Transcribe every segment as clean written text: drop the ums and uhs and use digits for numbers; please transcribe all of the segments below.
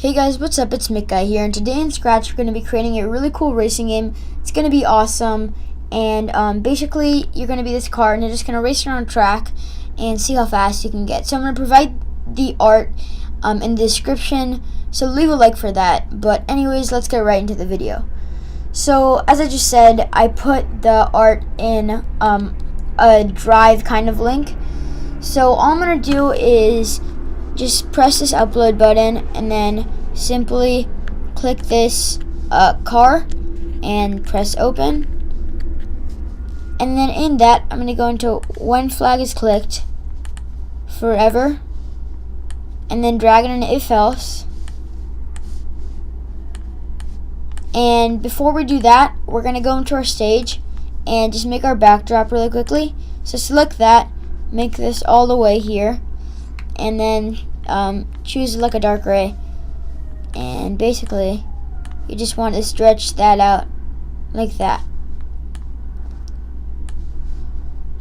Hey guys, what's up? It's Mick Guy here, and today in Scratch we're going to be creating a really cool racing game. It's going to be awesome, and basically you're going to be this car, and you're just going to race around a track and see how fast you can get. So I'm going to provide the art in the description, so leave a like for that. But anyways, let's get right into the video. So as I just said, I put the art in a Drive kind of link. So all I'm going to do is just press this upload button and then simply click this car and press open. And then in that, I'm going to go into when flag is clicked, forever, and then drag it into if else. And before we do that, we're going to go into our stage and just make our backdrop really quickly. So select that, make this all the way here, and then choose like a dark gray, and basically you just want to stretch that out like that,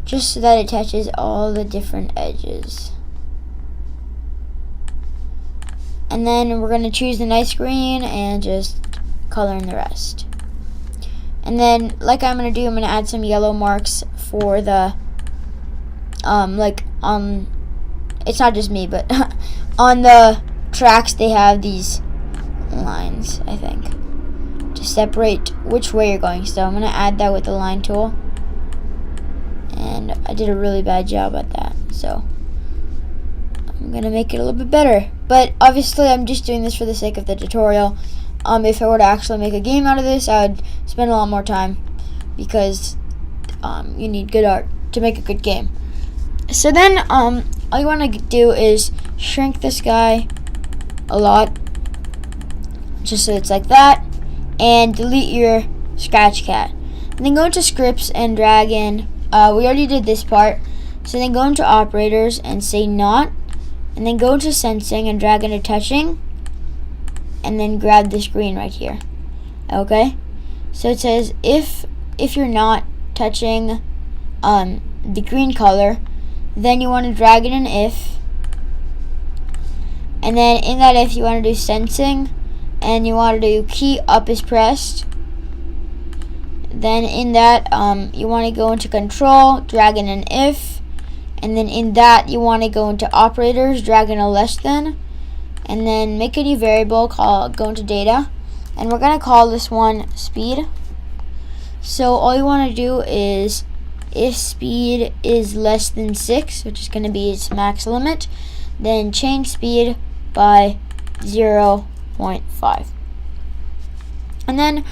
just so that it touches all the different edges. And then we're going to choose the nice green and just color in the rest. And then like I'm going to do, I'm going to add some yellow marks for the it's not just me, but on the tracks they have these lines, I think, to separate which way you're going. So I'm going to add that with the line tool, and I did a really bad job at that, so I'm going to make it a little bit better. But obviously I'm just doing this for the sake of the tutorial. If I were to actually make a game out of this, I would spend a lot more time, because you need good art to make a good game. So then all you want to do is shrink this guy a lot, just so it's like that, and delete your scratch cat. And then go into scripts and drag in, we already did this part, so then go into operators and say not, and then go into sensing and drag into touching, and then grab this green right here. Okay, so it says if you're not touching the green color, then you want to drag it in if, and then in that if you want to do sensing, and you want to do key up is pressed. Then in that you want to go into control, drag in an if, and then in that you want to go into operators, drag in a less than, and then make a new variable, go into data, and we're going to call this one speed. So all you want to do is, if speed is less than 6, which is going to be its max limit, then change speed by 0.5. And then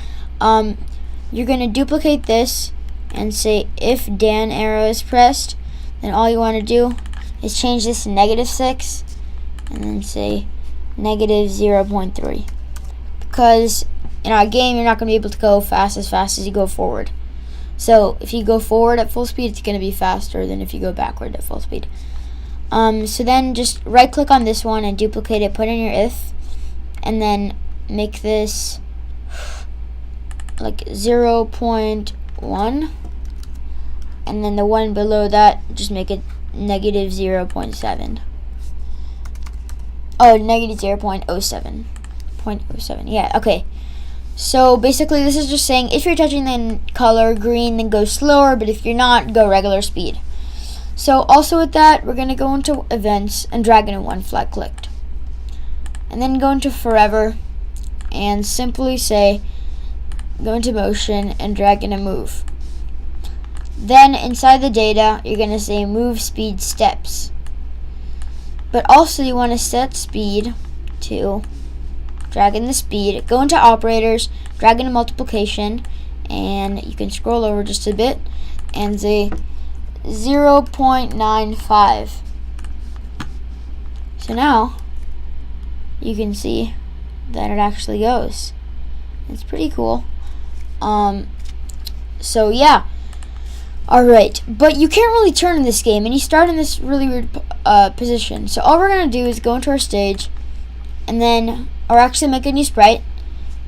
you're going to duplicate this and say if down arrow is pressed. Then all you want to do is change this to -6 and then say -0.3, because in our game you're not going to be able to go fast as you go forward. So if you go forward at full speed, it's going to be faster than if you go backward at full speed. So then just right click on this one and duplicate it, put in your if, and then make this like 0.1, and then the one below that, just make it -0.7. Oh, -0.07. 0.07. Yeah, okay. So basically this is just saying if you're touching the color green, then go slower, but if you're not, go regular speed. So also with that, we're going to go into events and drag in one flag clicked. And then go into forever and simply say, go into motion and drag in a move. Then inside the data, you're going to say move speed steps. But also you want to set speed to, drag in the speed, go into operators, drag in a multiplication, and you can scroll over just a bit and say 0.95. So now you can see that it actually goes. It's pretty cool. So yeah. Alright, but you can't really turn in this game, and you start in this really weird position. So all we're going to do is go into our stage, and then, or actually make a new sprite,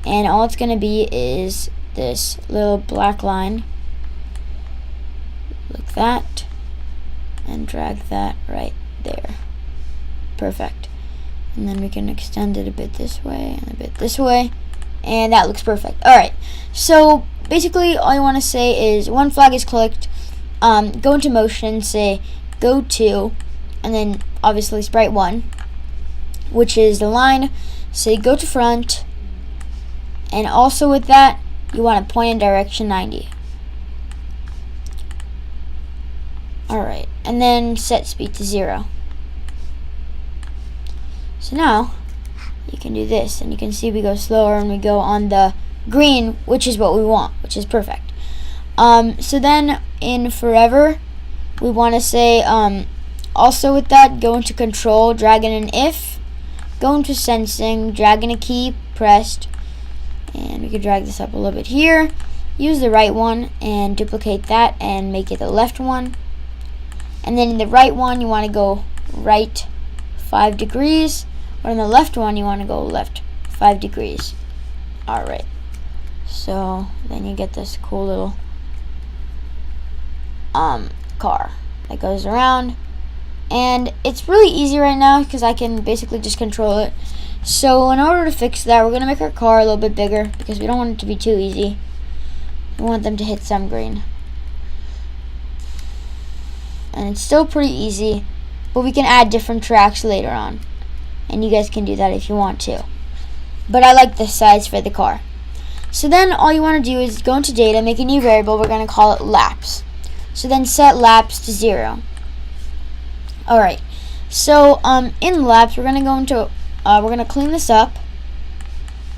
and all it's going to be is this little black line, like that, and drag that right there. Perfect. And then we can extend it a bit this way and a bit this way. And that looks perfect. Alright, so basically all you want to say is when flag is clicked, go into motion, say go to, and then obviously sprite 1, which is the line, say go to front, and also with that, you want to point in direction 90. Alright, and then set speed to 0. So now, you can do this, and you can see we go slower and we go on the green, which is what we want, which is perfect. So then in forever, we want to say, also with that, go into control, drag in an if, go into sensing, drag in a key pressed, and we can drag this up a little bit here, use the right one and duplicate that and make it the left one. And then in the right one, you want to go right 5 degrees, or in the left one, you want to go left 5 degrees. Alright, so then you get this cool little car that goes around, and it's really easy right now because I can basically just control it. So in order to fix that, we're going to make our car a little bit bigger because we don't want it to be too easy. We want them to hit some green. And it's still pretty easy, but we can add different tracks later on, and you guys can do that if you want to, but I like this size for the car. So then all you want to do is go into data, make a new variable, we're going to call it laps. So then set laps to 0. Alright, so in laps, we're going to go into we're going to clean this up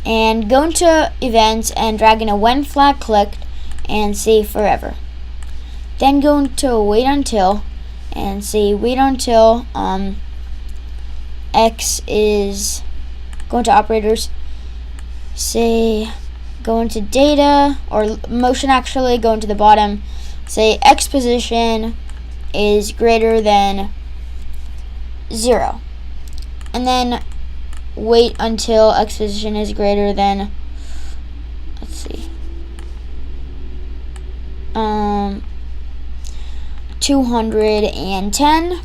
and go into events and drag in a when flag clicked and say forever. Then go into wait until and say wait until X is, go into operators, say go into data, or motion actually, go into the bottom, say X position is greater than 0. And then wait until X position is greater than, let's see, 210,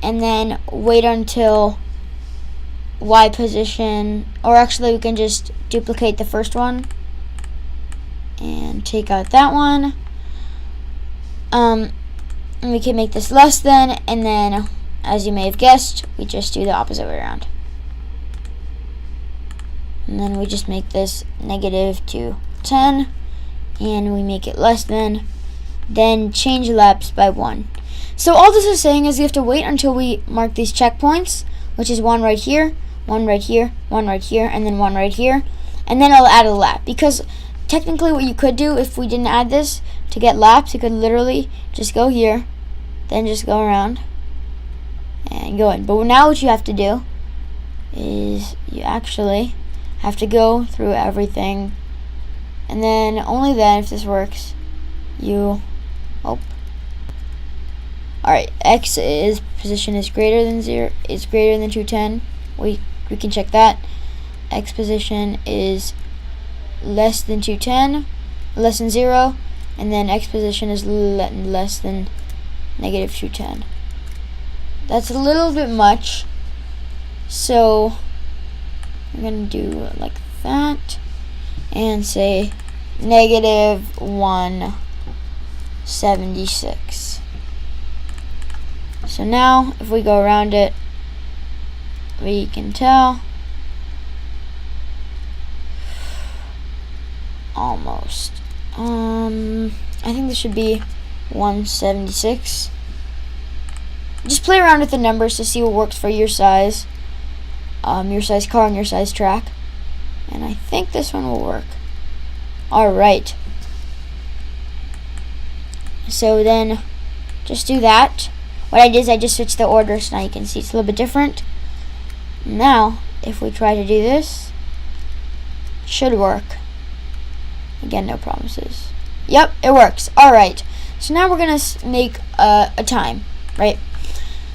and then wait until Y position, or actually we can just duplicate the first one and take out that one. And we can make this less than, and then as you may have guessed, we just do the opposite way around. And then we just make this negative to 10, and we make it less than, then change laps by 1. So all this is saying is you have to wait until we mark these checkpoints, which is 1 right here, 1 right here, 1 right here, and then 1 right here, and then I'll add a lap. Because technically what you could do if we didn't add this, to get laps, you could literally just go here, then just go around and go in. But now what you have to do is you actually have to go through everything, and then only then, if this works, you alright, X is position is greater than 0, is greater than 210. We can check that. X position is less than 210, less than 0, and then X position is less than negative 210. That's a little bit much, so I'm gonna do it like that and say negative 176. So now if we go around it, we can tell almost. I think this should be 176. Just play around with the numbers to see what works for your size car and your size track. And I think this one will work. Alright. So then just do that. What I did is I just switched the order, so now you can see it's a little bit different. Now, if we try to do this, it should work. Again, no promises. Yep, it works. Alright. So now we're going to make a time, right?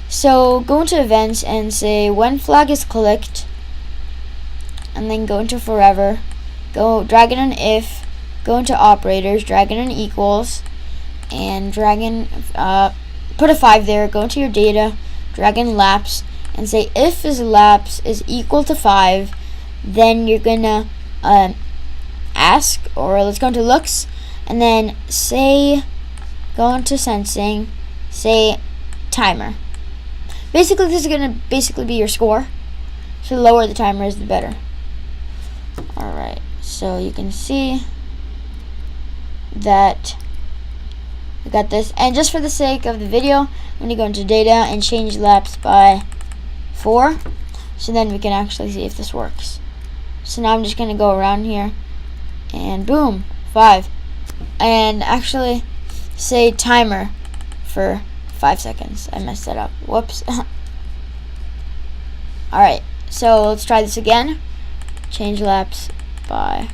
So go into events and say when flag is clicked, and then go into forever, go drag in an if, go into operators, drag in an equals, and drag in, put a 5 there, go into your data, drag in laps, and say if is laps is equal to 5, then you're gonna ask, or let's go into looks, and then say, go into sensing, say timer. Basically, this is gonna be your score. So the lower the timer is, the better. Alright, so you can see that we got this. And just for the sake of the video, I'm going to go into data and change laps by 4. So then we can actually see if this works. So now I'm just going to go around here. And boom, 5. And actually say timer for 5 seconds. I messed that up. Whoops. Alright, so let's try this again. Change laps by,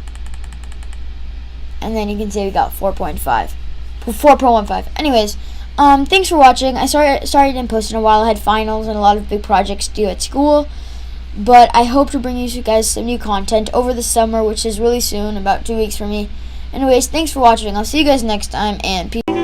and then you can see we got 4.15. Anyways, thanks for watching. Sorry I didn't post in a while. I had finals and a lot of big projects due at school, but I hope to bring you guys some new content over the summer, which is really soon, about 2 weeks for me. Anyways, thanks for watching. I'll see you guys next time, and peace.